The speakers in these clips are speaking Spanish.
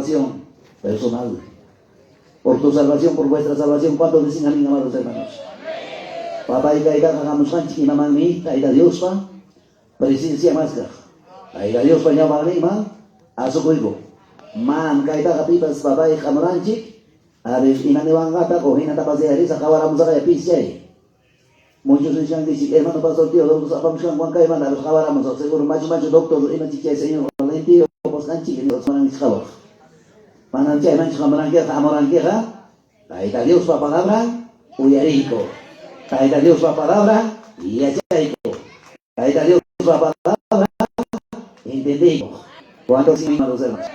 salvación personal. Por tu salvación, por vuestra salvación. ¿Cuántos dicen amén, amados hermanos? Papá y Caida, hagamos hanchi y mamá mi, Caida Dios pa, presencia más que. Caida Dios pa llama a mí, man, a su cuico. Man, Caida capitas, papá y jamoranchi, a ver, y nani van gata, cojina tapas de arisa, acabaramos a la pizza ahí. Muchos dicen, hermano pastor, tío, doctor, vamos a Juan Caimán, a los acabaramos, seguro, macho, doctor, y me chicha, señor, tío, pues hanchi, que los van a mis cabos. Manantiay mancha kamarangkeja amorangkeja, Caida Dios pa palabra, uyarico. Caida Dios pa palabra, yachaico. Caida Dios pa palabra, entendico. ¿Cuántos hermanos hermanos?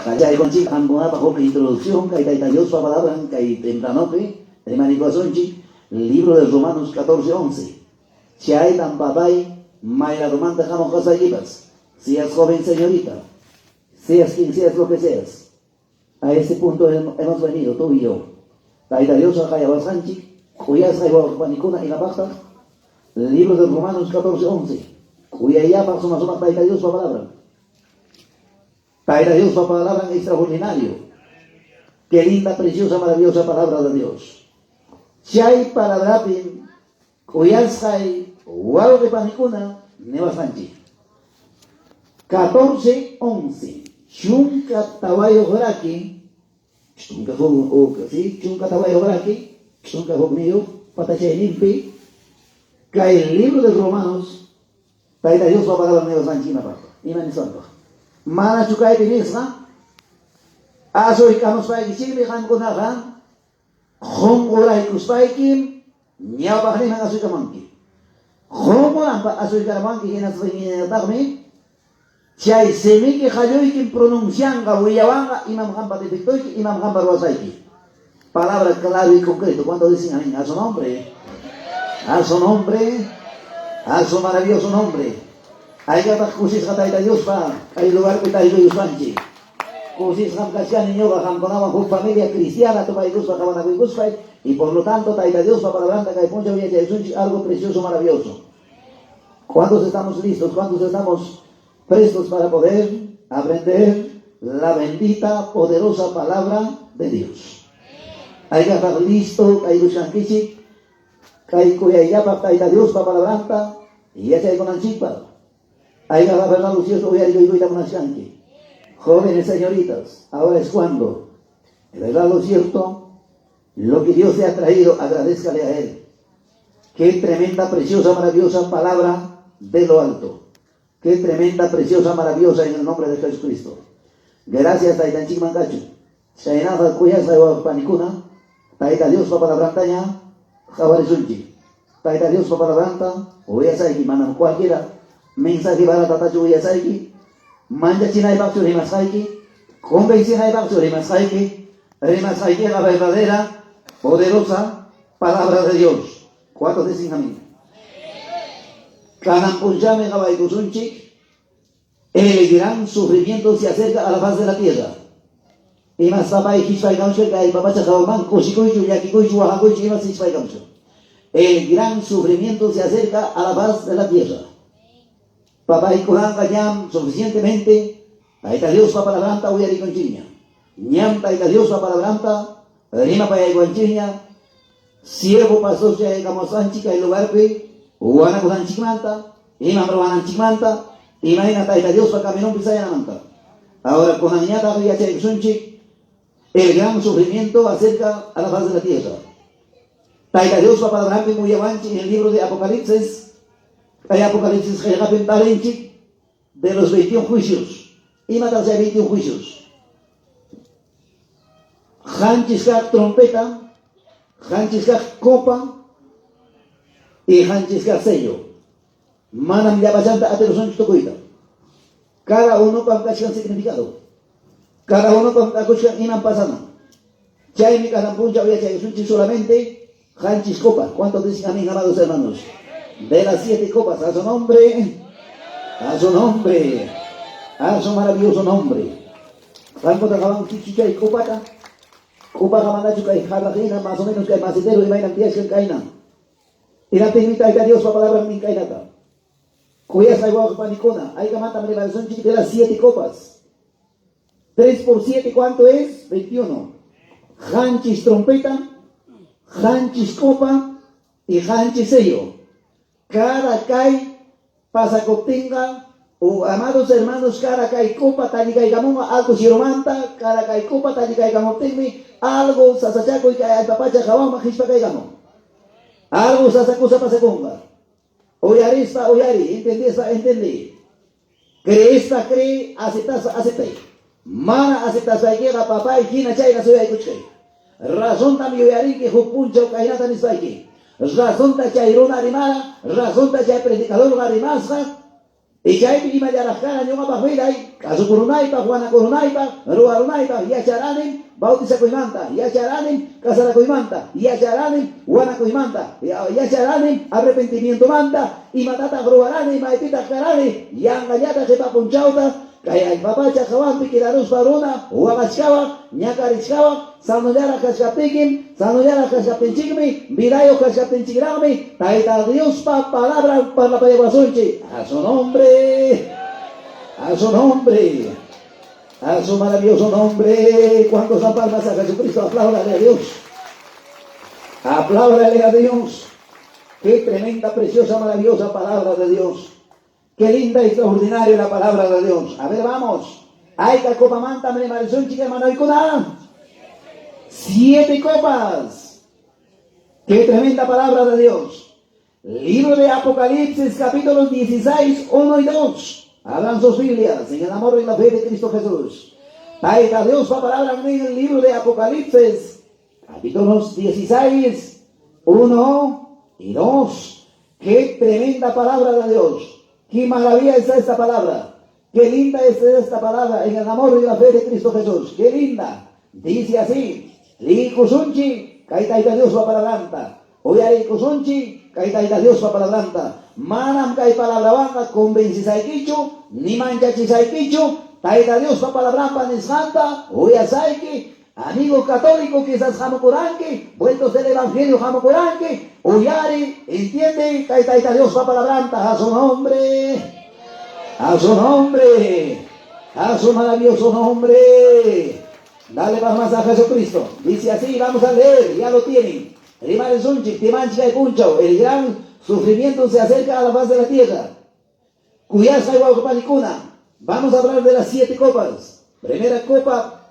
Cachai conchi, ambona pa como introducción, Caida Dios pa palabra, Cai tempranope, hermanico asonchi, libro de Romanos 14:11. Chay tan papay, mayra román dejamos cosas llevas. Seas joven señorita, seas quien seas lo que seas. A ese punto hemos venido, tú y yo. Caida Dios a Cayabas Hanchi, cuyas Cayabas Panicuna y la Baja, el libro de Romanos 14:11, cuya ya pasó más o menos Caida Dios para palabra. Caida Dios para palabra extraordinario. Qué linda, preciosa, maravillosa palabra de Dios. Chay palabra pin, cuyas Cay, Guaro de Panicuna, Nevas Hanchi. 14:11. Chunka tawayo horaki, chunka hog sí, chunka tawayo horaki, chunka hog mío, patache limpi, cae el libro de Romanos, Caida Dios va a pagar la nueva sanchina para, iman santo. Mana chukai bilisna, aso ikanos pai kichil bihan kunahan, hong orai kuspaikim, nya bahni mang aso ikamanki. Hong orai aso ikamanki kinas ringi dagmi. Chay semi que jayoy que pronuncianga huyawanga imam hampa de victoy imam hampa ruasaiki. Palabra claro y concreto. ¿Cuánto dicen amén? A su nombre. A su nombre. A su maravilloso nombre. Hay que dar cusis gataita Dios pa. Hay lugar que está Dios panchi. Cusis ham kasyan niño ham conaba con familia cristiana toma Dios pa cabana con Dios y por lo tanto taita Dios pa para blanda que poncha bien es algo precioso maravilloso. ¿Cuántos estamos listos? ¿Cuántos estamos prestos para poder aprender la bendita, poderosa palabra de Dios? Hay que estar listo, hay que estar listo, hay que estar Dios para palabranta, y ya se hay con anchipa. Hay que estar verdad, lucioso, voy a ir a una chanque. Jóvenes señoritas, ahora es cuando, de verdad lo cierto, lo que Dios te ha traído, agradézcale a Él. Qué tremenda, preciosa, maravillosa palabra de lo alto. Qué tremenda, preciosa, maravillosa en el nombre de Jesucristo. Gracias, Taitan Chimangachu. Shainaba Kuyas de Panicuna. Taita Dios para palabrantanya. Jabarizunchi. Taita Dios para palabranta. Uyasaiki, manan cualquiera. Mensaje para Tatachu Uyasaiki. Manja China y Baxu Rimasaiki. Convencina y Baxu Rimasaiki. Rimasaiki, la verdadera, poderosa palabra de Dios. ¿Cuántos dicen amén? Kanampunchame Gabaikusunchi, el gran sufrimiento se acerca a la faz de la tierra. Y más papá y Hispai Gamsho, que hay papá Chajaumán, Koshikoichu, Yakikoichu, Wahakoichu, y más Hispai Gamsho. El gran sufrimiento se acerca a la faz de la tierra. Papá y Kurán Kayam, suficientemente, Taita Dios para la planta, Uyari Conchiña. Ñam Taita Dios para la planta, Rima para Guanchiña, siervo pastor de Camosanchica, el lugar que Uwana kusan chikmanta, imam rawanan chikmanta, imagina taita Dios para caminar pisaya manta. Ahora con añata ya sunchi, el gran sufrimiento acerca a la faz de la tierra. Taita Dios para hablar muy avanti en el libro de Apocalipsis, hay Apocalipsis que llega a de los 21 juicios. Y matarse a 21 juicios. Hanchiska trompeta, Hanchiska copa, y Hanchiska sello. Manam ya bachanta a los anchos tocoita. Cada uno con un significado. Cada uno con un iman pasana. Chay mi casampuncha voy a echar solamente Hanchis copa. ¿Cuántos dicen amén, amados hermanos? De las 7 copas, a su nombre, a su nombre, a su maravilloso nombre. ¿Cuántos acaban chichicha y copata? Copa gamanacho que hay jarrajina, más o menos que hay macetero y vainan días que hay caina. Y la técnica de Dios para palabra en cainata. Cuyas hay guapo panicona, hay que matar de las 7 copas. 3 por 7, ¿cuánto es? 21. Hanchis trompeta, hanchis copa y hanchis sello. Cada kai pasacoptenga, o amados hermanos, cada kai copa talicay gamón, algo siromanta, cada kai copa talicay gamón tenme, algo sasachaco y kay papacha jabama hispa kay gamón. Algo sasacusa pasaconga. Oyarista, oyari, entendesta, entendí. Creesta, cree, aceptas, acepté. Mana aceptas, baikera, papá, y quina chayna soy ay kuchkay. Razón tam oyari que jupuncha o kainata nisbaiki. Razón ta chayrona rimara, razón ta chay predicador garimasa. Y chay pima yarajara nyonga bajuiray, caso corunaipa, Juana corunaipa, ruarunaipa, yacharanim, bautiza coimanta, yacharanim, casara coimanta, yacharanim, Juana coimanta, yacharanim, arrepentimiento manta, y matata gruarani, maipita carani, yangallata sepa punchauta, kaya el papacha jawampi kidarus paruna, huamachkawa, ñakarishkawa, sanoyara kashkapikim, sanoyara kashkapinchikmi, vidayo kashkapinchikrami, taita Dios pa palabra para la payabasunchi, a su nombre, a su nombre, a su maravilloso nombre. ¿Cuántos dan palmas a Jesucristo? Apláudale a Dios, apláudale a Dios. Qué tremenda, preciosa, maravillosa palabra de Dios. Qué linda y extraordinaria la palabra de Dios. A ver, vamos. Ay, la copa manta, me pareció un chica, hermano, y con nada. 7 copas. Qué tremenda palabra de Dios. Libro de Apocalipsis, capítulos 16, 1 y 2. Abran sus Biblias en el amor y la fe de Cristo Jesús. Taita Dios va palabra en el libro de Apocalipsis, capítulos 16, 1 y 2. Qué tremenda palabra de Dios. Qué maravilla es esta palabra. Qué linda es esta palabra en el amor y la fe de Cristo Jesús. Qué linda. Dice así. Li kusunchi, kaitaita Dios va palabranta. Oyari kusunchi, kaitaita Dios va palabranta. Manam kai palabrabanga convencisaikichu, ni manchachisaikichu, taita Dios va palabrampa nisanta, oyasaiki. Amigo católico, quizás jamocuranque, vueltos del evangelio jamocuranque, uyari, entiende, caitaita Dios va palabranta, a su nombre, a su nombre, a su maravilloso nombre. Dale palmas a Jesucristo. Dice así, vamos a leer, ya lo tienen. El gran sufrimiento se acerca a la faz de la tierra. Cuyasa y vamos a hablar de las 7 copas. Primera copa,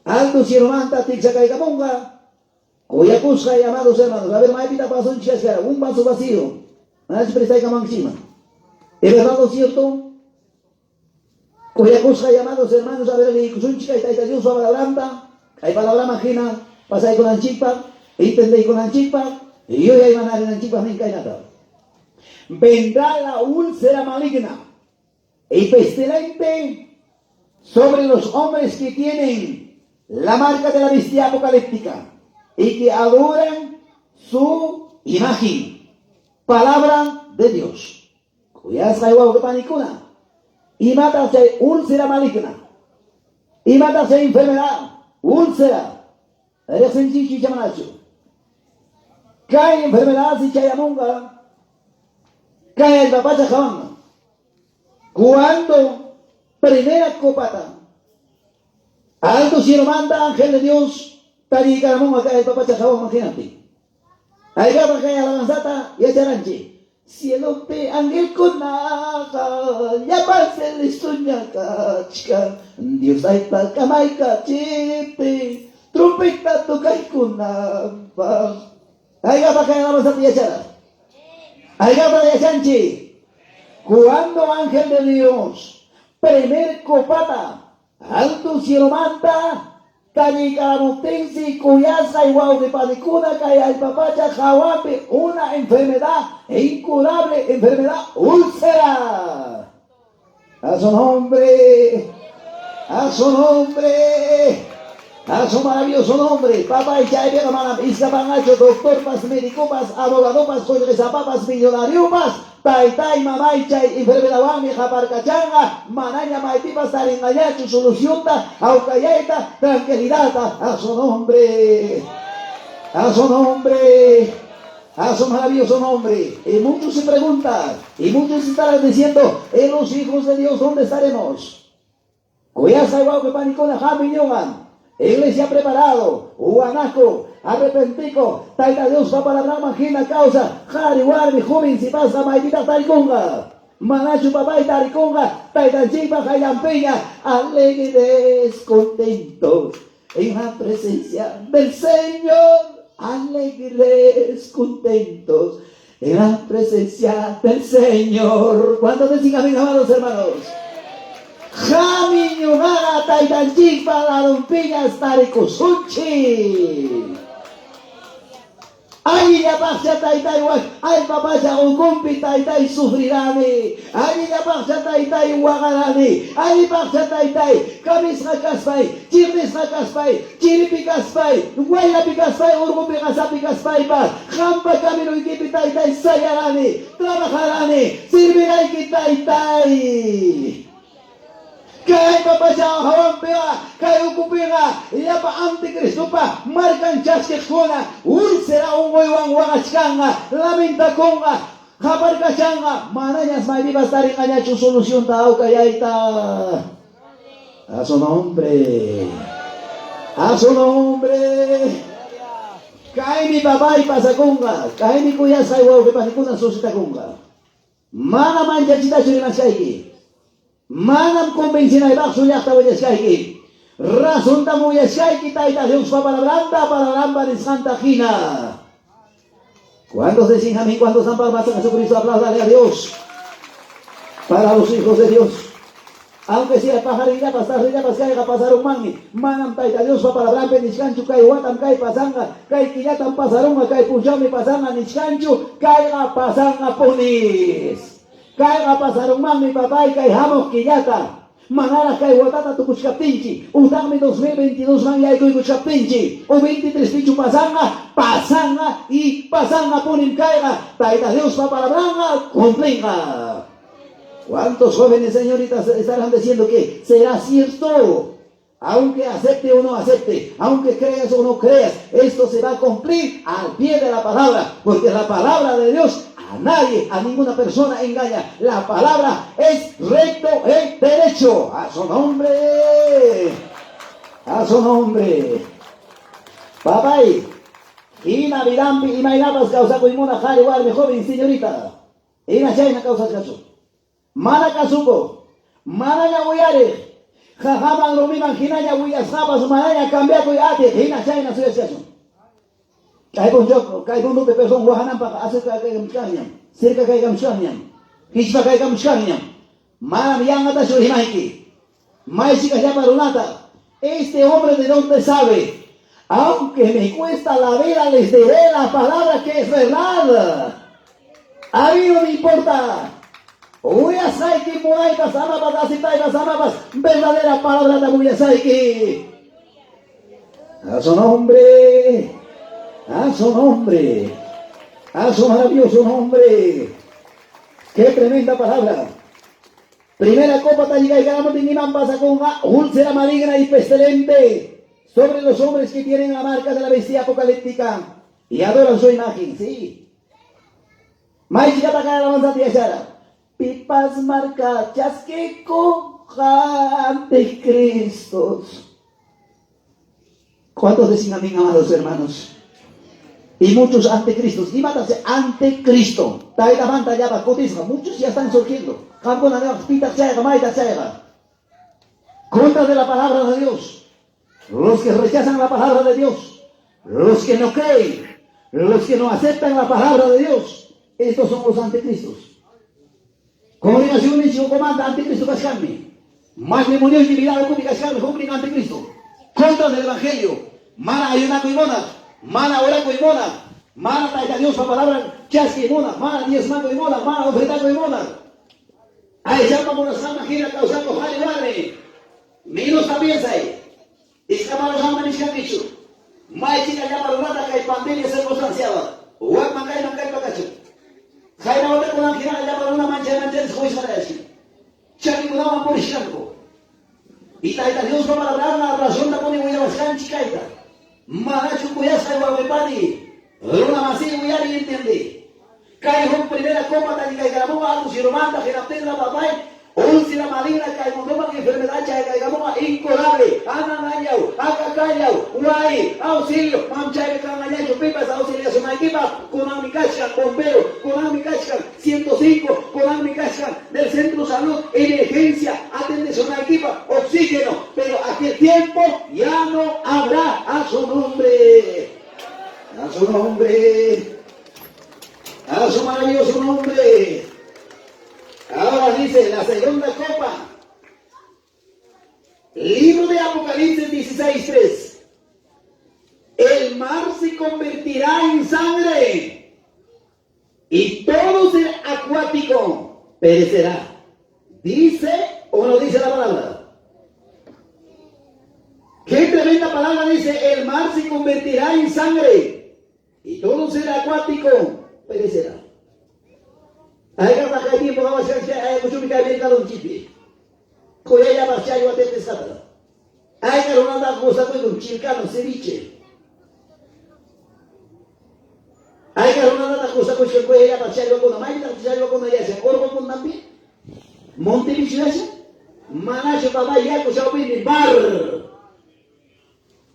Alto Siromanta, Tixacaicamonga, Coyacusca y amados hermanos. A ver, maipita pasó en Chascara, un vaso vacío. Nadie presta Camanchima. ¿Es verdad o cierto? Coyacusca y amados hermanos, a ver, el Cusunchica y Taita Dios va a la blanda, hay palabra máquina, pasa ahí con Anchipa, entendéis con Anchipa, y yo ya iba a dar en Anchipa, me encainata. Vendrá la úlcera maligna y pestilente sobre los hombres que tienen la marca de la bestia apocalíptica y que adoran su imagen, palabra de Dios. Cuidado, igual que panicuna. Y mátase úlcera maligna. Y mátase enfermedad, úlcera. Eres sencillo y chamanacho. Cae enfermedad si chayamunga. Cae el papacha jabanga. Cuando primera copata. Alto cielo manda, ángel de Dios, tari caramón acá el papá chajabón, imagínate. Ahí va acá la lanzata y a charanche. Cielo te ángel con naja, ya pase el estuñaca, chica. Dios hay pa camaica, chete, trompeta toca y con napa. Ahí va acá la lanzata y a chara. Ahí va para chanche. Cuando ángel de Dios, primer copata. Alto cielo manta, Canicaramotensi, Cuyasa, igual de Panicuna, Caya el papacha, Jawape, una enfermedad incurable, enfermedad úlcera. A su nombre, a su nombre, a su maravilloso nombre. Papá y Chay, hermana, Isabanacho, doctor, pas, médico, pas, abogado, pas, papas, millonario, pas. Tai, mamá y chay, enfermedad wami, japarcachanga, manaña, maitipas, taringayachu, solucionta, aucayaita, tranquilidad, a su nombre, a su nombre, a su maravilloso nombre. Y muchos se preguntan, y muchos estarán diciendo, en los hijos de Dios, ¿dónde estaremos? Cuyasa igual que panicona Jami Yogan. Iglesia preparado, Huanaco, arrepentico, Taita Dios va para la magina causa, Jari Warmi, Jumin, si pasa, Maitita Tariconga, Manachu Papá y Tariconga, Taita Chipa, Jayampeña, alegres, contentos, en la presencia del Señor, alegres, contentos, en la presencia del Señor. ¿Cuántos decían amén, amados hermanos? Jami Nyunaga Taitanchik para Dompiñas Tarikusuchi. Ay, ya pasa Taitai, ay, papá, ya un compi Taitai sufrirani. Ay, ya pasa Taitai, Wagarani. Ay, pasa Taitai, Kamis Hakaspay, Chirris Hakaspay, Chiripicaspay, Guayla Picaspay, Urgo Picasa Picaspay, Jampa Camino y Kipi Taitai, Sayarani, trabajarani, servirá y Taitai. Kay papasya hawang pera, kay ukupira, iya pa antikristo pa, markan chaske kona, ursera ungoywang wakachkanga, laminta konga, kapar kachanga, mananyas may vivas taring kanya yung solusyon tao kaya ita. A su nombre, a su nombre. Kay mi babay pasakunga, kay mi kuya saywaw kepanikuna susitakunga. Mana manja cita curi masyayki. Manam convencina de bajo ya estaba yescaiki. Razón tamo yescaiki taita Dios para la blanda de Santa Gina. ¿Cuántos decían a mí? ¿Cuántos han palmas a Jesucristo? Apláudale a Dios. Para los hijos de Dios. Aunque sea pajarilla, pasarilla, pascaiga, pasar un mani. Manam taita Dios para la blanda de Niscanchu, kai watam, kai pasanga, kai killatam pasarunga, kai punchami pasanga, Niscanchu, kaiga pasanga ponis. Kaya pasarong mami papay kay hamok kiyata. Manara kay watata tu kuchkaptinchi. Utang mi 2022 mangyay ko'y kuchkaptinchi. O 23 pichu pasanga, pasanga y pasanga punin kaya. Taita Dios pa para blanga, cumplinga. ¿Cuántos jóvenes señoritas estarán diciendo que será cierto? Aunque acepte o no acepte, aunque creas o no creas, esto se va a cumplir al pie de la palabra, porque la palabra de Dios a nadie, a ninguna persona engaña. La palabra es recto y derecho. A su nombre. A su nombre. Papay. Ina virampi, imainabas causa kuimuna jari warme joven señorita. Ina chaina causa caso. Mana casuco. Mana yawuyare. Jajaman romiman hinaya wuyas japas manaya cambiaco y ate. Ina chaina suya caso. Kay pun jok, kay pun lupe person wahanan pa asal kay kamskanyam, sirka kay kamskanyam, hispa kay kamskanyam, manam yang ata su himaiki, maisi kaya parunata. Este hombre de dónde sabe, aunque me cuesta la vida les diré la palabra que es verdad. A mí no me importa. Uya saiki muaita samabas asitaita samabas, verdadera palabra de uya saiki. A su nombre. A su nombre, a su maravilloso nombre. Qué tremenda palabra. Primera copa talliga y ganamos de pasa con una úlcera maligna y pestilente sobre los hombres que tienen la marca de la bestia apocalíptica y adoran su imagen. Sí. Mai chica para la manzana de Ashara. Pipas marcachas que cojan de Cristos. ¿Cuántos decían amén, amados hermanos? Y muchos anticristos, y mátanse anticristo. Taita manta ya bacotismo, muchos ya están surgiendo. Contra de la palabra de Dios. Los que rechazan la palabra de Dios, los que no creen, los que no aceptan la palabra de Dios, estos son los anticristos. Comunicación y su comanda anticristo cascarme. Matrimonio y vida con cascarme, con anticristo. Contra del evangelio. Mana ayunaco y mona. Mana oraco y mona, mana taita Dios la palabra chasque y mona, mana diezmaco y mona, mana ofretaco y mona. Ay, llama por la sama gira causando jale vale. Minos también say. Escapar los amas ni dicho. Mai chica llama la rata que pandemia circunstanciada. Uak mancay no cae pagacho. Jaina otra con la gira llama una mancha de juicio para eso. Chaki con una por ishanko. Y taita Dios la palabra la razón la pone muy a bastante chicaita. Manachu kuyasa igual padi, luna masih uyari entende. Kaya hong primera copa tadi kaya grabó algo si romanta que la pedra papay, úlcera maligna que hay una enfermedad que digamos incurable, ananañao, acacayao, guay, auxilio, mamchay cangañacho, pipas, auxilio, su equipa, con amicascan, bombero, con amicascan, 105, con amicascan del centro de salud, emergencia, atende su equipa, oxígeno, pero aquel tiempo ya no habrá a su nombre, a su nombre, a su maravilloso nombre. Ahora dice la segunda copa, libro de Apocalipsis 16:3. El mar se convertirá en sangre y todo ser acuático perecerá. ¿Dice o no dice la palabra? Qué tremenda palabra dice, el mar se convertirá en sangre y todo ser acuático perecerá. Hay que pasar tiempo, vamos a hacer, hay mucho que hay que un chipi. Coya ya va a echar igual de pesada. Hay que una cosa con un chilcano, ceviche. Hay que una cosa con el cuello ya va a echar igual con una máquina, echar igual con una yasa. Corvo con también. Monte bichilasa. Manacho papá ya con el bar.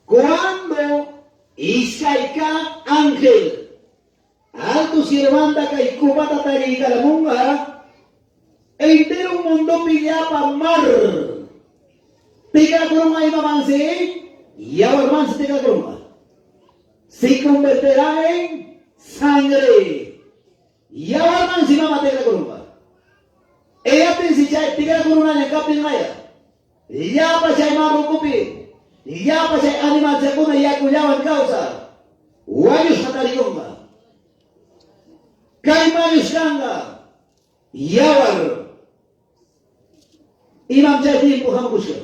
Cuando Iscaika ángel. Alto sirvanda que cubata tarita la monga, entero un mundo pilla para mar. Tika croma y avance, y ahora más tika croma. Se convertirá en sangre. Y ahora más si mamá tika croma. Ella pensa que tika croma en capin maya. Ya pasay maro kopi. Ya pasay animal se pone ya cuyaban causa. Guayos matariyonga. Kaimayus kanga, yawar, imam jadi puhamukusyo.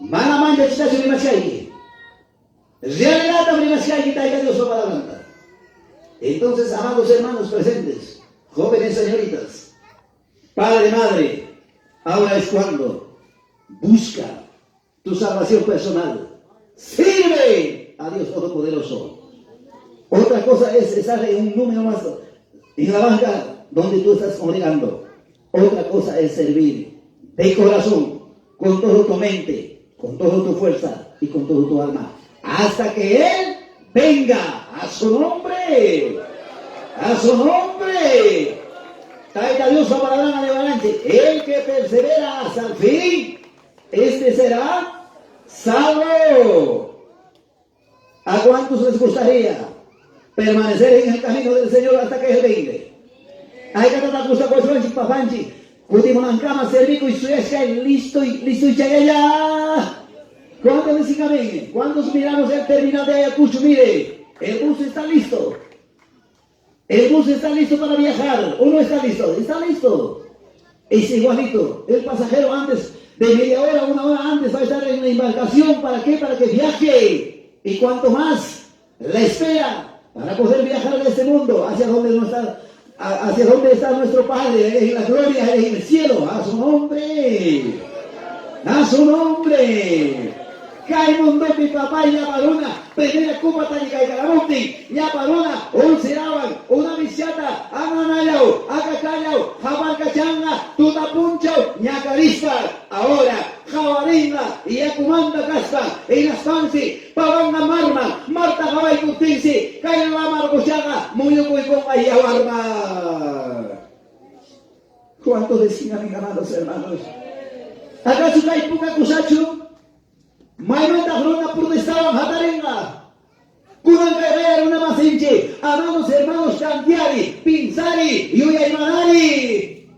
Mana manja kita sudah masih realidad abrimos kita y Dios para adelante. Entonces, amados hermanos presentes, jóvenes señoritas, padre, madre, ahora es cuando busca tu salvación personal. Sirve a Dios Todopoderoso. Otra cosa es estar en un número más en la banca donde tú estás congregando. Otra cosa es servir de corazón, con toda tu mente, con toda tu fuerza y con toda tu alma. Hasta que Él venga a su nombre. A su nombre. Traiga Dios para la adelante. El que persevera hasta el fin, este será salvo. ¿A cuántos les gustaría permanecer en el camino del Señor hasta que Él venga? Hay que tratar con esa cosa, papanchi. Kutimunankama servico y suesca y listo y chayaya. ¿Cuántos dicen amén? ¿Cuántos miramos el terminal de Ayacucho? Mire, el bus está listo. El bus está listo para viajar. ¿O no está listo? Está listo. Es igualito. El pasajero antes de media hora, una hora antes va a estar en la embarcación. ¿Para qué? Para que viaje. Y cuanto más la espera para poder viajar en este mundo hacia donde está nuestro Padre, en la gloria, en el cielo. A su nombre. A su nombre. Cae mundo mi papá ya parona, primera copa tan y caramonte, ya parona, un seraban, una visiata, ananayao, acacayao, jabarcachanga, tutapunchao, ñacarista, ahora, jabaringa, y acumanda casta, en las fansi, pavanga marma, marta jabay cutinsi, cae la marcochaga, muy con ayabarma. ¿Cuánto decían mis amados hermanos? ¿Acaso cae poca cusacho? Maymanta flota protestaban hatarenga. Kunan caer una masinche. Amados hermanos Cantiari, Pinzari, Yuyaymanari.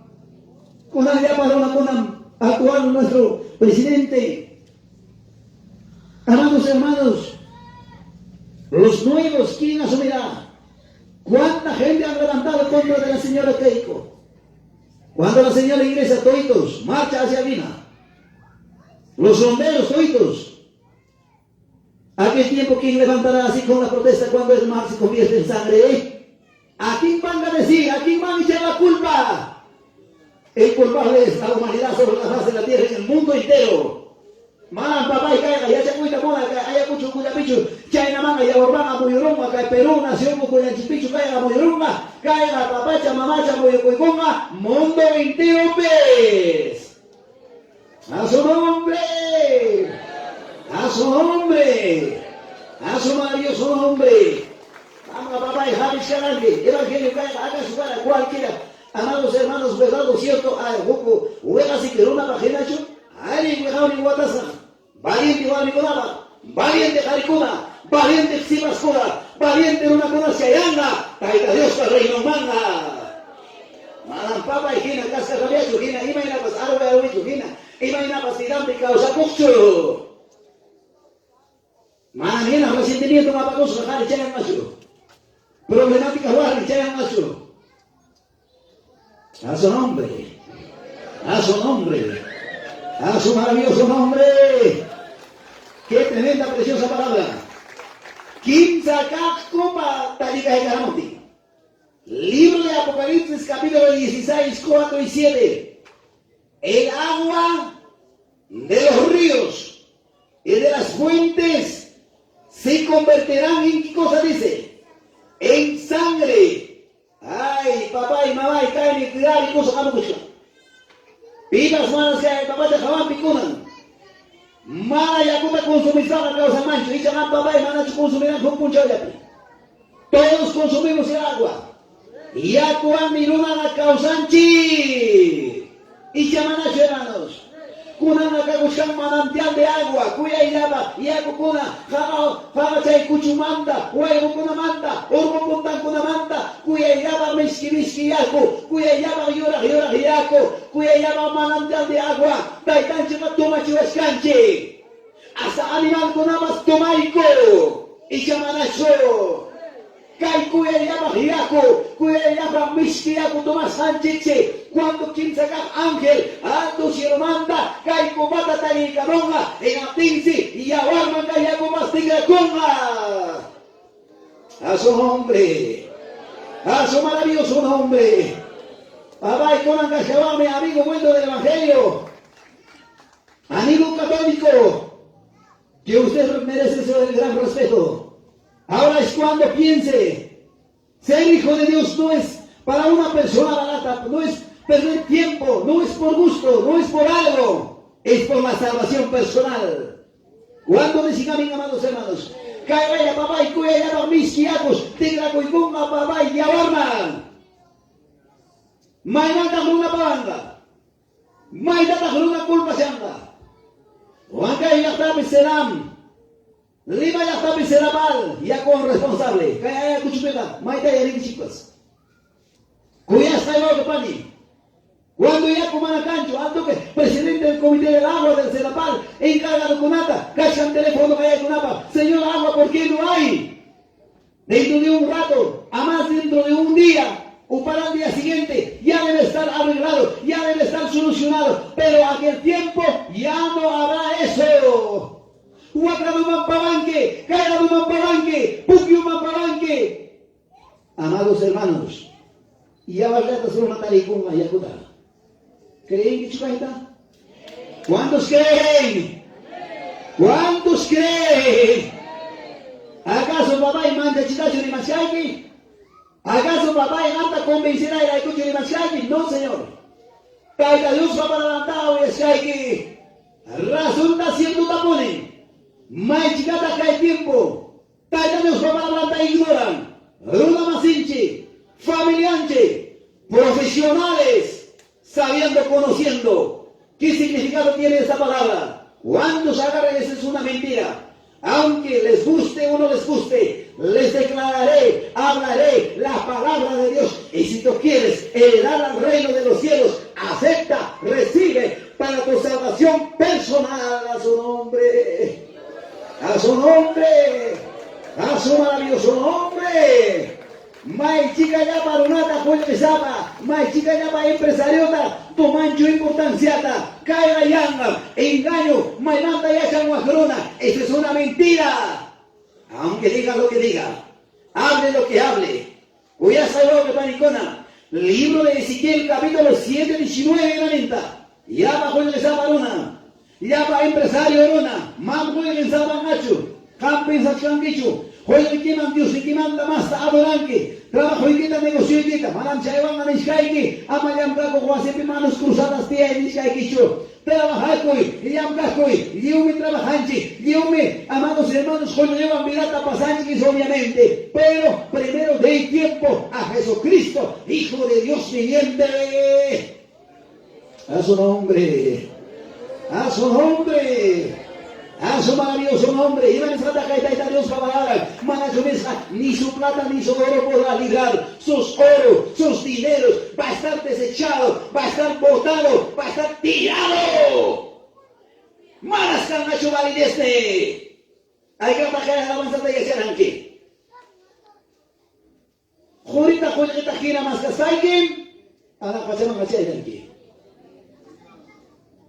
Kunan ya parona kunan actual nuestro presidente. Amados hermanos, los nuevos, ¿quién asumirá? ¿Cuánta gente han levantado contra de la señora Keiko? Cuando la señora ingresa, toitos, marcha hacia Vina. Los ronderos, toitos. ¿Aquel tiempo quién levantará así con la protesta cuando el mar se convierte en sangre? ¿A quién van a decir? ¿A quién van a echar la culpa? El culpable es la humanidad sobre la faz de la tierra, en el mundo entero. Man, papá, y caiga, ya se cuida moda, haya mucho cuyapichu, chayna manga, ya borranga, muyurunga, cae Perú, nación, cuyachipichu, caiga, muyurunga, caiga, papacha, mamacha, muyucuiconga, mundo entero, pe. A su nombre. A su nombre. A su maravilloso nombre. Vamos a papá y Javi Charangue. Evangelio haga su cara cualquiera. Amados hermanos, verdad o cierto, a poco, huega si quiero una página, ay, huega ni guatasa, valiente guaniconaba, valiente jaricuna, valiente xibascura, valiente una conacia yanga, taita Dios que reino manga. Malam papa y gina, casca rabiacho, gina, imagina pas arwe arwicho, gina, imagina pas tirante causa cucho. Malam gina, resentimiento mapacoso, jari chayan macho. Problemática huari chayan macho. A su nombre, a su nombre, a su maravilloso nombre. Qué tremenda, preciosa palabra. Quimzacaccopa Talika de Caramonti. Libro de Apocalipsis, capítulo 16, 4 y 7. El agua de los ríos y de las fuentes se convertirán en, ¿qué cosa dice? En sangre. Ay, papá y mamá, y caen y cuidar y cosas como que pilas malas que hay, papá te jaban picunan. Mala ya cuta consumizar la causa mancho, y chaman papá y mamá consumirán con puncho de api. Todos consumimos el agua. Y ya cuando miruna la causanchi. Y chaman hermanos. Kuna nakagushan manantial de agua, cuya ilaba, yaku kuna, jama chay kuchumanta, huevo kuna manta, urbo puntan kuna manta, cuya ilaba miski yaku, cuya ilaba yura yaku, cuya ilaba manantial de agua, taitanchi ka toma chiwescanchi, hasta animal kuna mas tomaiko, y chamanacho. Kai kuya llama Hiaco, kuya llama Miskiaco Tomás Sánchez, cuando quien saca ángel, ando si lo manda, Kai comata tani caronga, en Atinsi, y aguarman Kayaco Mastiga Conga. A su nombre, a su maravilloso nombre. Papá y Conan Cachabame, amigo bueno del Evangelio, amigo católico, que usted merece el gran respeto. Ahora es cuando piense, ser hijo de Dios no es para una persona barata, no es perder tiempo, no es por gusto, no es por algo, es por la salvación personal. Cuando me sigan, amados hermanos, cae papá y cuya ya mis quiacos, tigra coigunga papá y yawarman. Maynata con una palanga, maynata con una culpa sanga. Huanca y la tape serán. Lima ya está miserable, ya con responsable. Kaya kuchupeta, maita ya ni chicos. Cuya está igual que pani. Cuando ya comana cancho, ando que presidente del comité del agua del Serapal, encargado con nata, cachan teléfono que hay con napa. Señor agua, ¿por qué no hay? Dentro de un rato, a más dentro de un día, o para el día siguiente, ya debe estar arreglado, ya debe estar solucionado. Pero aquel tiempo ya no habrá eso. Amados hermanos, ya va a ser una talicunga yacuta. ¿Creen que chicaita? ¿Cuántos creen? ¿Cuántos creen? ¿Acaso papá y manda chitacho de machaki? ¿Acaso papá y manda convencerá a la escucha de machaki? No, señor. Taita Dios va para adelantado y es que resulta siendo tapones. Mai chicata cae tiempo, taitanos para planta ignoran, Runa Masinchi, familianche, profesionales, sabiendo, conociendo qué significado tiene esta palabra. Cuando se agarren, esa es una mentira. Aunque les guste o no les guste, les declararé, hablaré la palabra de Dios. Y si tú quieres heredar al reino de los cielos, acepta, recibe para tu salvación personal a su nombre. A su nombre, a su maravilloso nombre. Mai chica ya para unata fuerte sapa, mai chica ya para empresariota, tu mancho importanciata, cae la yanga, engaño, mai manda ya changuajrona, eso es una mentira. Aunque diga lo que diga, hable lo que hable. Voy a saber lo que panicona. Libro de Ezequiel, capítulo 7, 19 y 40. Ya bajo el sapa una. Ya para empresario Rona, mambo y el Nacho, Campensas canquichu. Hoy que man Dios que manda más adoranque. Trabajo y quita negocio y quita. Manam chaywan a nishkaiki. Amayam kako guasepi manos cruzadas tía y nishkaikichu. Trabajacoy, yamcacoy, diume trabajanchi, diume, amados hermanos, hoy llevan mirata pasanchis obviamente. Pero primero dé tiempo a Jesucristo, Hijo de Dios viviente. A su nombre. A su nombre. A su maravilloso nombre. Y van a tratar Dios para ni su plata ni su oro podrá librar. Sus oro, sus dineros, va a estar desechado, va a estar botado, va a estar tirado. Manas Carnacho valideste. Hay que bajar a la avanzada y hacer anque. Jurita jurita gira más que saiken. A la pasemos hacia el anque.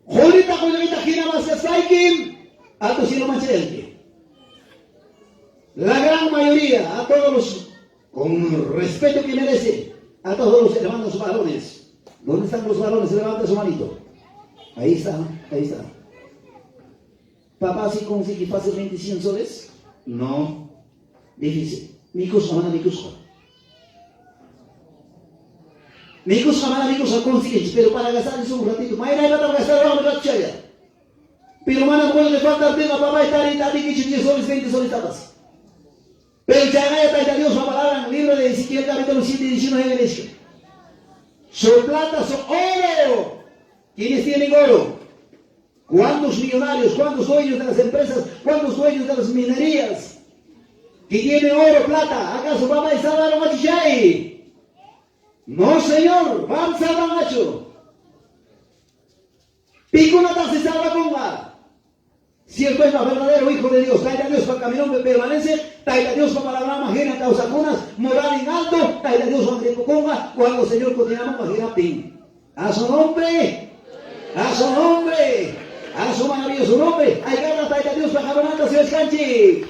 Jurita jurita gira más que saiken. A tu cielo manchete. La gran mayoría, a todos los, con respeto que merecen, a todos los hermanos varones. ¿Dónde están los varones? Levanta su manito. Ahí está, ahí está. ¿Papá sí consigue fácilmente 100 soles? No. Difícil. Mi cosa, mana, mi cosa. Mi cosa, mana, mi cosa consigue, pero para gastar eso un ratito. Mañana va a gastar vamos a chaya. Pero mana puede faltar tema papá estar en tadi que 10 soles, 20 soles tapas. Pero ya está Dios va palabra en el libro de Ezequiel capítulo 7 y 19 dice. Su plata, su oro. ¿Quiénes tienen oro? ¿Cuántos millonarios, cuántos dueños de las empresas, cuántos dueños de las minerías que tienen oro, plata? ¿Acaso papá está dando machichay? No señor, vamos a dar macho. Pico una taza se salva con más. Si el es verdadero hijo de Dios, traiga a Dios para caminar permanece, traiga a Dios para palabra majena, causa cunas, moral en alto, traiga a Dios para gripoconga, cuando el Señor continuamos majena pin. A su nombre, a su nombre, a su maravilloso nombre, hay ganas, traiga a Dios para caminata, se descanche.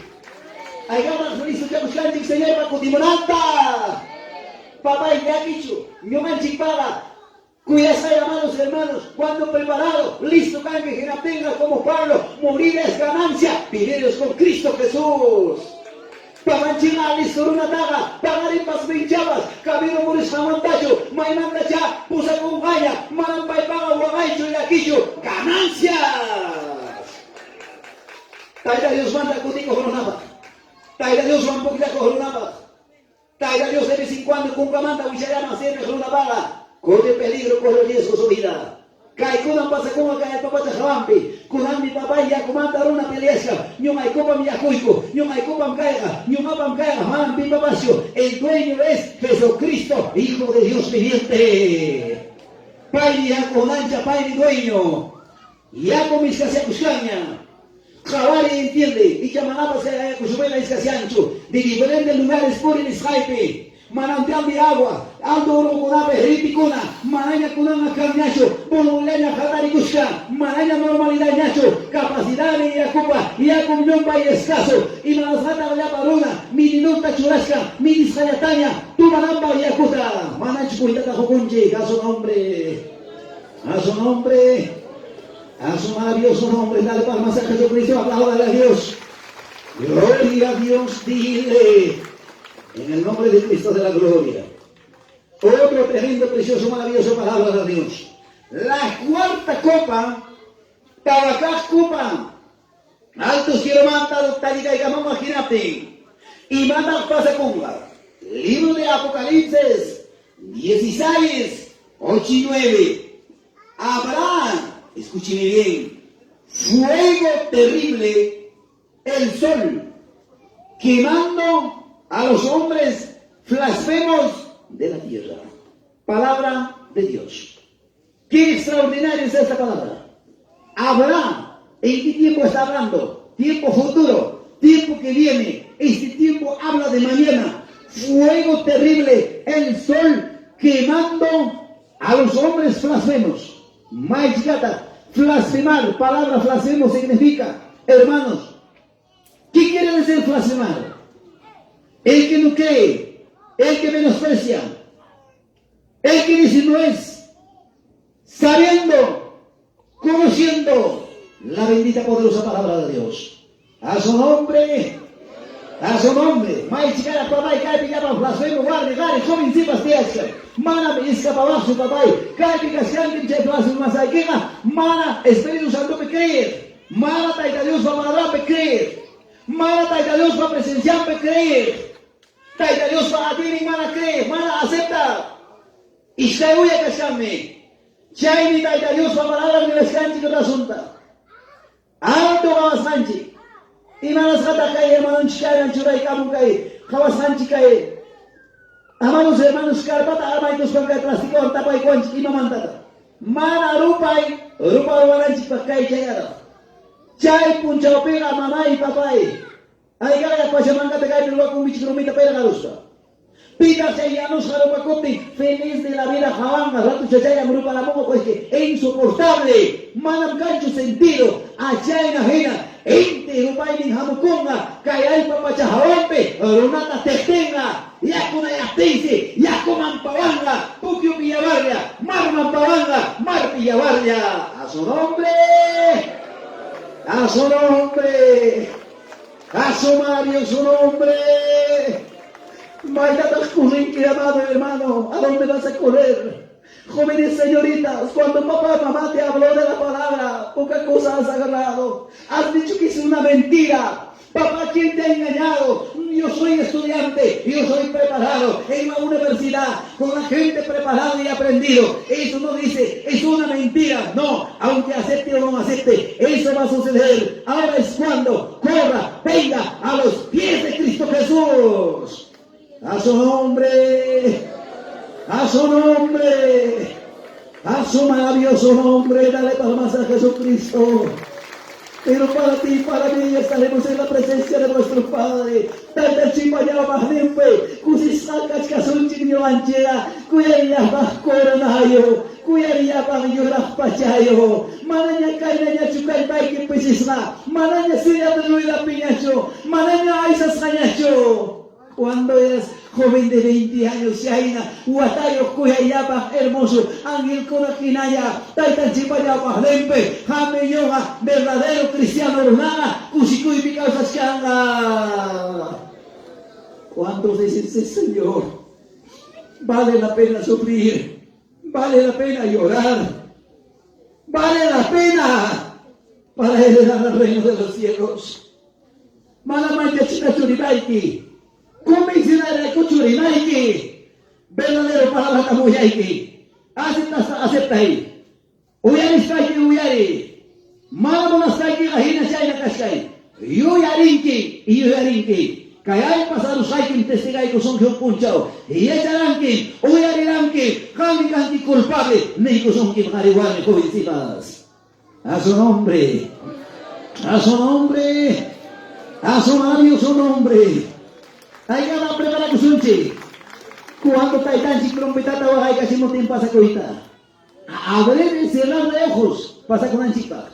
Hay ganas, Cristo, que buscanche, Señor, para continuar. Papá, y ya dicho, yo me enchipaba. Cuídese, amados hermanos, cuando preparado, listo, cambie, que no tenga como Pablo, morir es ganancia, viviros con Cristo Jesús. Pamanchina, listo, una daga, pagar en pas pinchabas, camino por escamantacho, mainanda cha, pusa con gaya, manampay paga, guagaicho y aquillo, ganancias. Taira Dios manda cutico joronapa, Taira Dios manda poquita joronapa, Taira Dios de vez en cuando con camanta, huichayama, siempre joronapa. Corre peligro, corre riesgo su vida. Kai kunan pasa como cae el papá Tajabampi. Kunan mi papá ya comanda una peleesca. Nyong ay copa mi yacuico. Nyong ay copa mi caiga. Nyong apam caiga. Man mi papacio. El dueño es Jesucristo, Hijo de Dios viviente. Pai ya con ancha, pai mi dueño. Ya con mis casi acuscaña. Jabari entiende. Y chamanapa se acusubela es casi ancho. De diferentes lugares por el Skype. Manantial de agua, alto oro cunape, ripicuna, maraña cunana carñacho, bolulena jataricusca, maraña normalidad ñacho, capacidad de yacupa, yacum yomba y escaso, y manazata la paruna, mininuta churasca, minisayataña, tu manamba y yacuta, manachpuita tajocunche, a su nombre, a su nombre, a su maravilloso nombre, dale palmas a Jesucristo, apláudale a Dios, gloria a Dios, dile. En el nombre de Cristo de la gloria. Otro tremendo, precioso, maravilloso palabra de Dios. La cuarta copa, tabacás copa. Altos quiero matar, talica y gamama, imagínate. Y mata pasa conga. Libro de Apocalipsis 16, 8 y 9. Habrá, escúcheme bien, fuego terrible, el sol, quemando a los hombres blasfemos de la tierra. Palabra de Dios. Qué extraordinaria es esta palabra. Habrá. ¿En qué tiempo está hablando? Tiempo futuro. Tiempo que viene. Este tiempo habla de mañana. Fuego terrible. El sol quemando a los hombres blasfemos. Maizgata. Blasfemar. Palabra blasfemo significa, hermanos, ¿qué quiere decir blasfemar? El que no cree, el que menosprecia, el que dice no es, sabiendo, conociendo la bendita poderosa palabra de Dios. A su nombre. A su nombre. Mai chikara papay kay pigaba blasfemo guarde gari joven sipas tiasca. Mana me escapa abajo papay. Kay pigasyan din chay blasfemo masay kika. Mana Espíritu Santo me creer. Mana taita Dios va a hablar me creer. Mana taita Dios va a presenciar me creer. Taita Dios va a tirar mana creer. Mana acepta. Ishkay uya kasyanme. Chay ni taita Dios va a hablar me descanchi que asunta. Alto gawas manchi. Imanas kata kay hermanos chikaran churay kamu kay kawas manchi kay. Amanos hermanos karpata armaitos con kay plástico tapay konch imamantata. Mana rupay walanchi pakay chayara. Chay puncha opera mamay papay. Ay kaya pasamangkata kay pero kung bichikrumita pera karusta. Pita Chayanos Jaropacote, feliz de la vida Javanga, rato Chachaya Murupa la Moco, pues que es insoportable, manam cancho sentido, Achayna Jena, Ente Rupaini Jamuconga, Kayay Papachajawampe, Ronata Tetenga, Yakuna Yatese, Yakuman Pavanga, Pukio Villavarria, Marman Pavanga, Mar Villavarria, a su nombre, a su nombre, a su maravilloso nombre. Vaya a correr, amado hermano, ¿a dónde vas a correr? Jóvenes señoritas, cuando papá y mamá te habló de la palabra, poca cosa has agarrado. Has dicho que es una mentira. Papá, ¿quién te ha engañado? Yo soy estudiante, yo soy preparado en la universidad, con la gente preparada y aprendido. Eso no dice, es una mentira. No, aunque acepte o no acepte, eso va a suceder. Ahora es cuando corra, venga a los pies de Cristo Jesús. A su nombre, a su nombre, a su maravilloso nombre, dale palmas a Jesucristo. Pero para ti, para mí, estaremos en la presencia de nuestro Padre. Tanta chipaya mahnempe, kusisakach kasunchik nyoanchera, kuyaria bah coronayo, kuyaria bah yorah pachayo, mananya kainanya chukay baiki pisisna, mananya siya deluida piñacho, mananya aisas kañacho. Cuando eras joven de 20 años, Shaina, Huatayo, Kuyayapa, hermoso, Ángel Korakinaya, Taitan Chipayapa, Lempe, Jame Yoga, verdadero cristiano Runana, Kusikuy Picausa Shanga. ¿Cuántos dicen, Señor? Vale la pena sufrir, vale la pena llorar, vale la pena para heredar el reino de los cielos. Malamaya Chikachuribaiki. Convencional Kuchurinaiki, verdadero palabra Kamuyaiki, acepta ahí. Uyari Staki Uyari, Mamanas Taki Ahina Shaina Kaskai, Yuyarinki, Kayay Pasaru Saikin Testigai Kuson Punchao, Yecharanki, Uyariranki, Kandikanki culpable, Nikuson Kim Hariwani Jovencitas. A su nombre, a su nombre, a su maravilloso nombre. Ay, ya va a preparar que sunche. Cuando Taitan si trompetata o hay casi no tiempo pasa coita. Abrir y cerrar de ojos pasa con anchipa.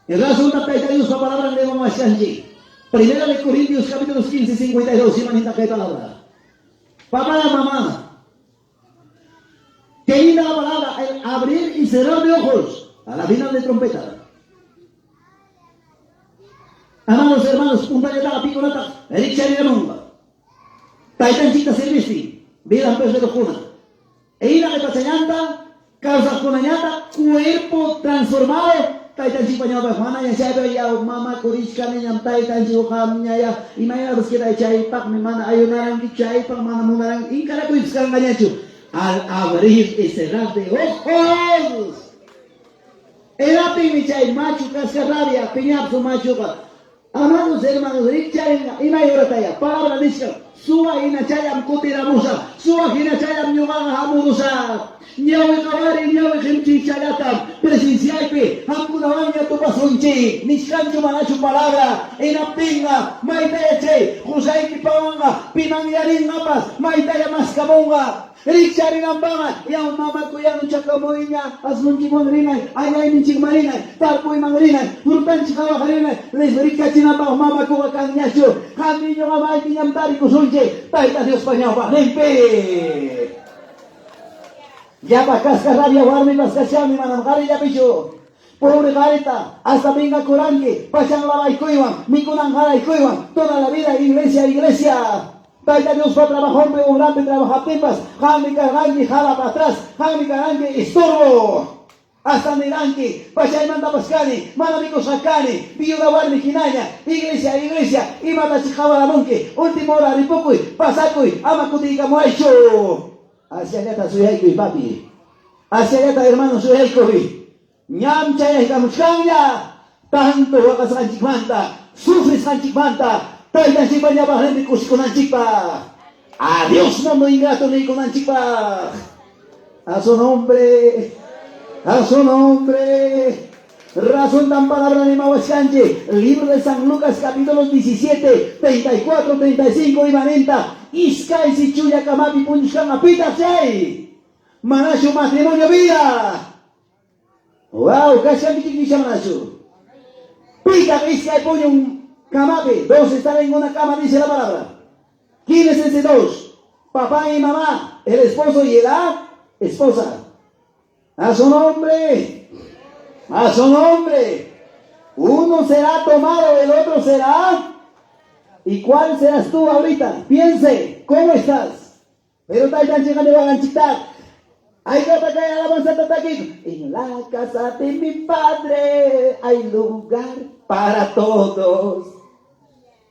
El razón de Taitan y su palabra de mamá Shanji. Primera de Corintios capítulo 15, 52. Si manita que palabra. Papá y mamá. Qué linda la palabra. El abrir y cerrar de ojos. A la final de trompeta. Amados hermanos, punta de la piconata, Erichari de Monga. Taitan chita servici, vida pez de locuna. E ira de pachayanta, causas con añata, cuerpo transformado. Taitan chipañaba, mana ya sabe ya, mama kurishka niñam taitan chiokam ya, y mañana los quiera echar pak, mi mana ayunaran que chay pak, mana munaran, y cara que buscan gañacho. Al abrir y cerrar de ojos. Era pimichay, macho, cascarrabia, piñap su macho. Amados hermanos, Richard, ina yorataya, palabra dice, suwa ina chayam kutiramusa, suwa ina chayam nyumaga hamurusa, nyawe kawari, nyawe kimchi chayatam, presenciaipe, hampunawanya tupasunchi, niskanchu manachu palabra, ina pinga, maiteche, jusaiki pawanga, pinangyarin napas, maitaya maskabonga, Richard inambangan, yang mama ko yang chakamoinya, asmun chimon rinay, ayay ni chigmarinay, tarpoy mangrinay, hurpan chikawa karinay, les Richard inambang mama ko kang nyasyo, kami nyo kamay kinyamtari ko sulche, taita Dios pañapa, lempe. Ya pa cascarrabia warmi las cachami manamkari ya picho. Pobre careta, hasta venga coranque, pasan la baikuiwan, mikunan jaraikuiwan, toda la vida iglesia, iglesia. Taita Dios va a trabajar, obrando y trabajar pipas, jami carganque, jala para atrás, jami carganque, estorbo. Hasta Neranque, Pachay manda Pascani, Manamico Sacani, Viuda Warmi Quinaña, iglesia, iglesia, y mata Chijabalamonque, última hora, Ripocuy, Pasacuy, Amacutica Moacho. Hacia allá está Suyaico y papi. Hacia allá está hermano Suyaico y Ñamcha y Camuchanya. Tanto Huacas Sanchipanta, sufres Sanchipanta, Taita Chipaña Bajente con Anchipa. Adiós, mundo ingrato ni con Anchipa. A su nombre. A su nombre. Razón tan palabra de Mahuascanche. Libro de San Lucas, capítulos 17, 34, 35 y 40. Iskay si chuya kamapi punchkan apita chay. Manashu matrimonio vida. Wow, casi chiquilla Manashu. Pita iskay puño kamapi. Dos están en una cama, dice la palabra. ¿Quién es ese dos? Papá y mamá, el esposo y la esposa. A su nombre, a su nombre. Uno será tomado, el otro será. ¿Y cuál serás tú ahorita? Piense, ¿cómo estás? Pero tan llegando a ganchitar. Hay que atacar a la alabanza aquí. En la casa de mi padre hay lugar para todos.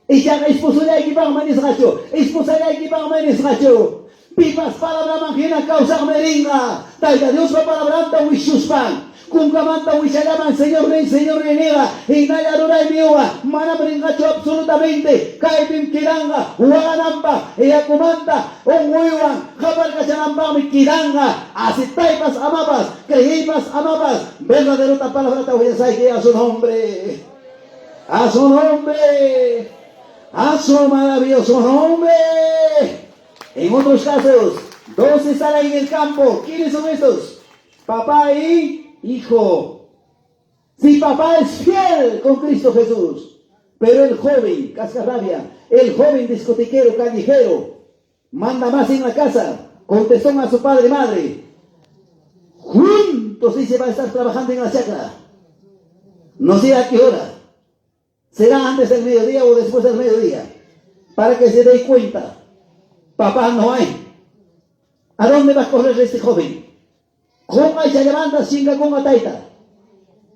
Y ya esposo de equipar manis racho, esposa de equipar manis racho. Pipas palabra mangina causa meringa. Taita Dios va palabranta wishuspan. Kunkamanta wishalaman Señor Rey, Señor Renega. Inaya rura y miuga. Mana bringacho absolutamente. Kaipim kiranga. Waganamba. Ella comanda. Onguiwan. Japar kachanamba mi kiranga. Así taipas amapas. Creípas amapas. Verdadero palabra te voy a decir a su nombre. A su nombre. A su maravilloso nombre. En otros casos, dos están ahí en el campo. ¿Quiénes son estos? Papá y hijo. Si papá es fiel con Cristo Jesús, pero el joven, cascarrabia, el joven discotequero, callejero, manda más en la casa, contestó a su padre y madre. Juntos dice va a estar trabajando en la chacra. No sé a qué hora. Será antes del mediodía o después del mediodía. Para que se dé cuenta. Papá no hay. ¿A dónde va a correr este joven? ¿Cómo hay se levanta sin con la taita?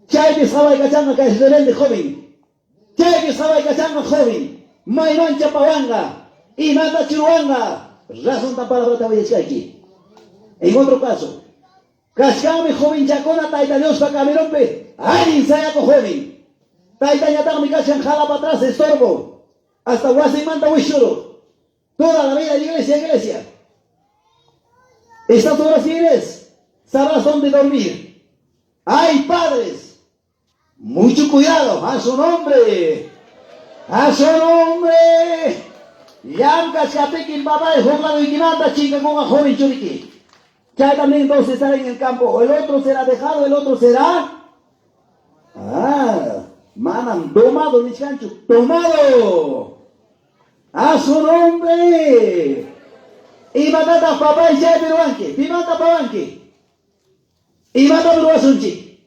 Chay que estaba cachanga que es rebelde joven. Chay que estaba cachanga joven. Mayrán chapawanga. Y mata chiruanga. Razón tan palabra te voy a decir aquí. En otro caso. Cascame joven chacona taita Dios para camerompe. Ay, sayaco joven. Taita ñatang mi cachan jala para atrás estorbo. Hasta guasa y manta huishuro. Toda la vida, iglesia, iglesia. Estas horas tienes, sabrás dónde dormir. ¡Ay, padres! Mucho cuidado, a su nombre. A su nombre. Yanka chapekin papá es jornado y quimanda chinga con a joven churiqui. Ya también dos estarán en el campo. El otro será dejado, el otro será. Manan, tomado, mis canchos. Tomado. A su nombre. Y matata papá y ya peruanque. Y mata pavanque. Y mata peruasunchi.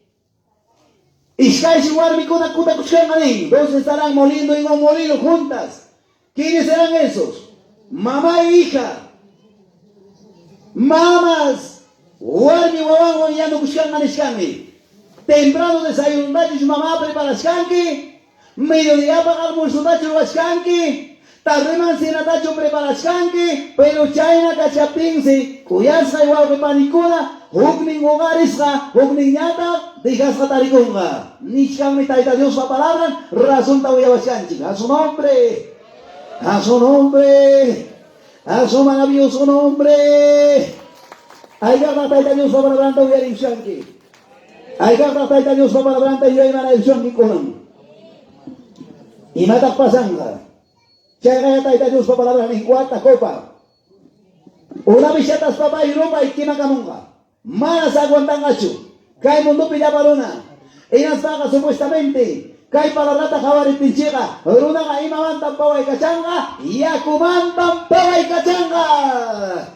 Y shkai warmi kuna kuta kushkanganin. Dos estarán moliendo en un molino juntas. ¿Quiénes serán esos? Mamá e hija. Mamas. Warmi wawan ya no kushkanganishkangi. Temprano desayunar y su mamá prepara skanki. Mediodía para almuerzo tacho skanki. Tarreman sinatacho preparaskanki, pero chayna cachapinsi, kuyasqa igual que panicuna, huknin hogarisqa, huknin ñata, dijasqa tarikunga. Nishkanmi taita Dios la palabra, razón ta huyabaskanchik. A su nombre, a su nombre, a su maravilloso nombre. Aygarna taita Dios la palabra ta huyarimshanki. Aygarna taita Dios la palabra ta huyarimshanki kunam. Y mata pasanga. Chaya taita Dios pa palabra en cuarta copa. Una bichatas papá y ropa y quema camunga. Malas aguantan gacho. Cae mundo pilla barona. Ellas pagan supuestamente. Cae para la rata jabar y pinchega. Runa gaima mantan pava y cachanga. Y acumantan pava y cachanga.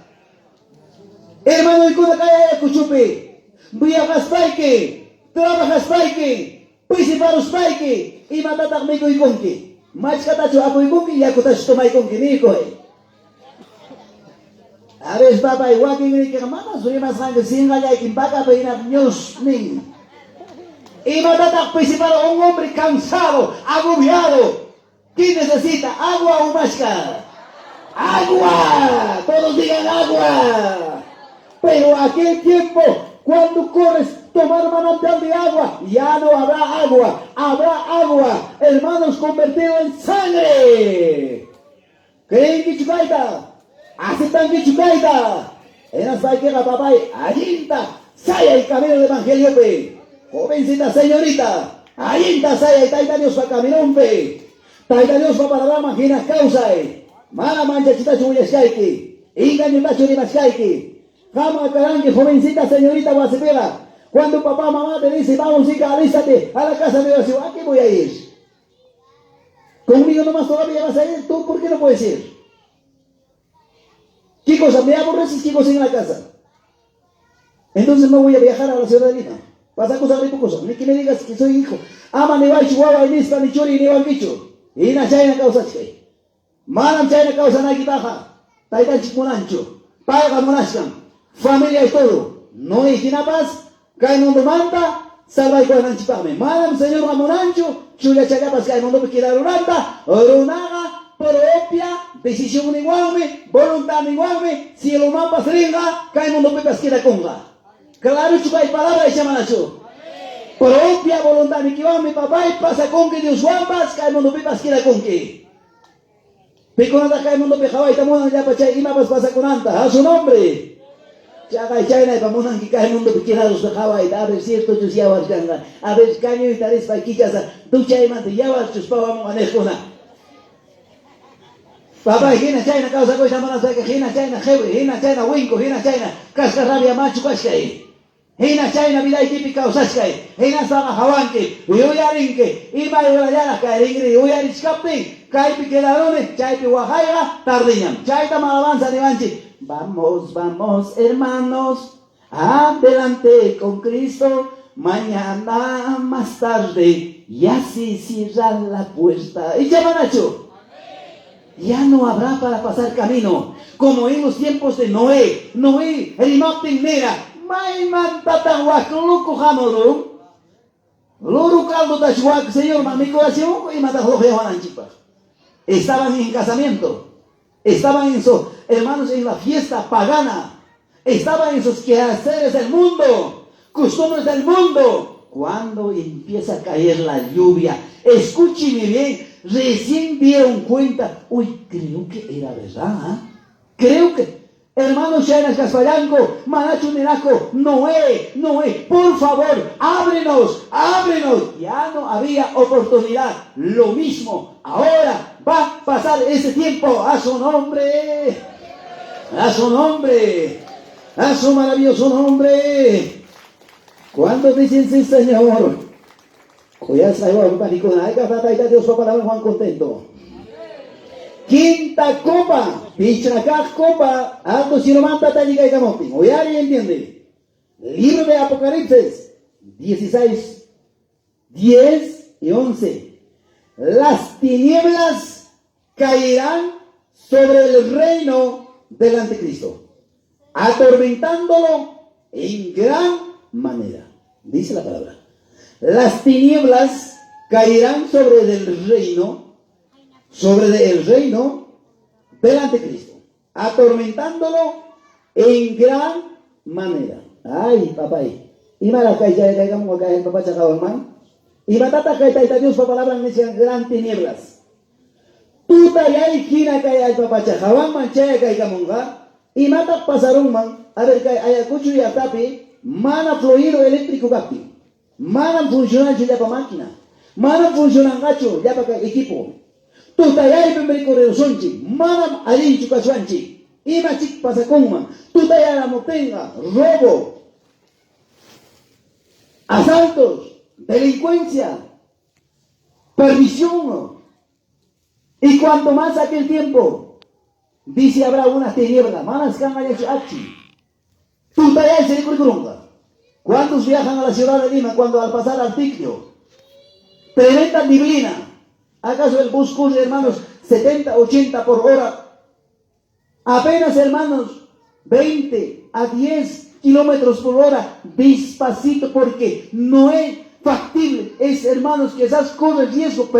Hermano y kuna cae a cuchupe. Voy a gaspaike. trabajas paiki, principaros paiki, y matatak miko ikonki. Machkatacho apo ikonki, yakutacho tomay konki miko. A veces papá igual que me dice, mamá, soy más grande, sin allá y que paga para Dios mío. Y matatak principal un hombre cansado, agobiado, que necesita agua o máscara. ¡Agua! Todos digan agua. Pero aquel tiempo, cuando corres tomar manantial de agua, ya no habrá agua, habrá agua, hermanos, convertido en sangre. ¿Creen que chupaita? Aceptan que chupaita. En las baiqueras, papá, allí está, saya el camino del evangelio, pe. Jovencita señorita, allí está, saya y taita Dios para caminón, pe. Taita Dios para la máquina causa, Mala mancha chita chuyascaiki, inga ni macho ni mascaiki. Kama caranque, jovencita señorita guasepera. Cuando papá, mamá te dice, vamos hija, alístate a la casa de oración, ¿a qué voy a ir? Conmigo nomás todavía vas a ir, ¿tú por qué no puedes ir? Chicos, me aborreces chicos en la casa. Entonces no voy a viajar a la ciudad de Lima. Pasa cosas muy pocos, ni que me digas que soy hijo. Ama ni va chihuahua, ni nispa, ni chori, ni banquicho. Y na chayna causa chay. Malam chayna causa na guitarra. Taitan chikunancho. Paga monashkan. Familia y todo. No hay paz. Cae mundo manta. Salva y cuanan chipame. Malam señor Ramonancho. Chulia chayapas cae mundo piquira ruranda. Orunaga. Propia. Decisión igualme. Voluntad igualme. Si el mapa seringa. Cae mundo pepas queda conga. Claro, chupa y palabra y chamanacho. Propia voluntad igualme. Papá y pasa con que Dios guampas. Cae mundo pepas queda con que. Piconata cae mundo pejaba y tamuan ya pachay y mapas pasa con anta. A su nombre. Chaga y chayna y pamunan que cae mundo piquera los pejaba y a ver cierto chus yawas ganga. A ver caño y tares pa quichasa. Tu chay mante yawas chus pawam anejona. Papá, hina chayna causa cosa mana sa que hina chayna jebre, hina chayna winko, hina chayna casca rabia machu cascay. Hina chayna vida y típica usascay. Hina saga jawanke, uyarinke, ima yulayana caeringri, uyarichkapti, caipi quedarone, chaypi guajaiga, tardiñam. Chayta malabanza de manchi. Vamos, vamos, hermanos, adelante con Cristo. Mañana más tarde, ya se cierra la puerta. Y ya Nacho. Ya no habrá para pasar camino, como en los tiempos de Noé. Noé, el imaptin mera, maiman tatahuac, loco jamorum, loro caldo tachuac, señor, mi corazón, y matajlojewananchipa. Estaban en casamiento, estaban en sus hermanos en la fiesta pagana, estaban en sus quehaceres del mundo, costumbres del mundo. Cuando empieza a caer la lluvia, escúcheme bien, recién dieron cuenta, uy, creo que era verdad, creo que, hermanos Chaynas Caspayanco, Manacho Minaco, Noé, por favor, ábrenos, ya no había oportunidad, lo mismo, ahora va a pasar ese tiempo, a su nombre, a su maravilloso nombre. Cuando dicen sí, Señor, cuya Señor, panicona, hay que tratar Dios para Juan contento. Quinta copa, pichacaj copa, alto si no manta tánica y camopi. Oyari entiende. Libro de Apocalipsis 16, 10 y 11. Las tinieblas caerán sobre el reino del anticristo, atormentándolo en gran manera. Dice la palabra. Las tinieblas caerán sobre el reino del anticristo, atormentándolo en gran manera. Ay, papá. Y mala calle caigamos acá el papá chacabalman. Y batata cae Dios para palabra en gran tinieblas. Tuta ya y quina cae el papá chacabalman chaya caigamonga. Y mata pasaron man. A ver, ayacucho y atapi. Mana fluido eléctrico capi. Mana funcionan ya para máquina. Mana funcionan gacho ya para equipo. Tutayay pemberico de sonchi. Mana alin chukasuanchi. Ima chik pasacoma. Tutayay la motenga. Robo. Asaltos. Delincuencia. Perdición. Y cuanto más aquel tiempo. Dice habrá unas tinieblas. Manas kanga ya chachi. Tutayay se le cururunga. ¿Cuántos viajan a la ciudad de Lima cuando al pasar al Ticlio? Tremenda neblina. ¿Acaso el bus corre, hermanos, 70, 80 por hora? Apenas, hermanos, 20 a 10 kilómetros por hora, despacito, porque no es factible. Es, hermanos, que esas corre riesgo.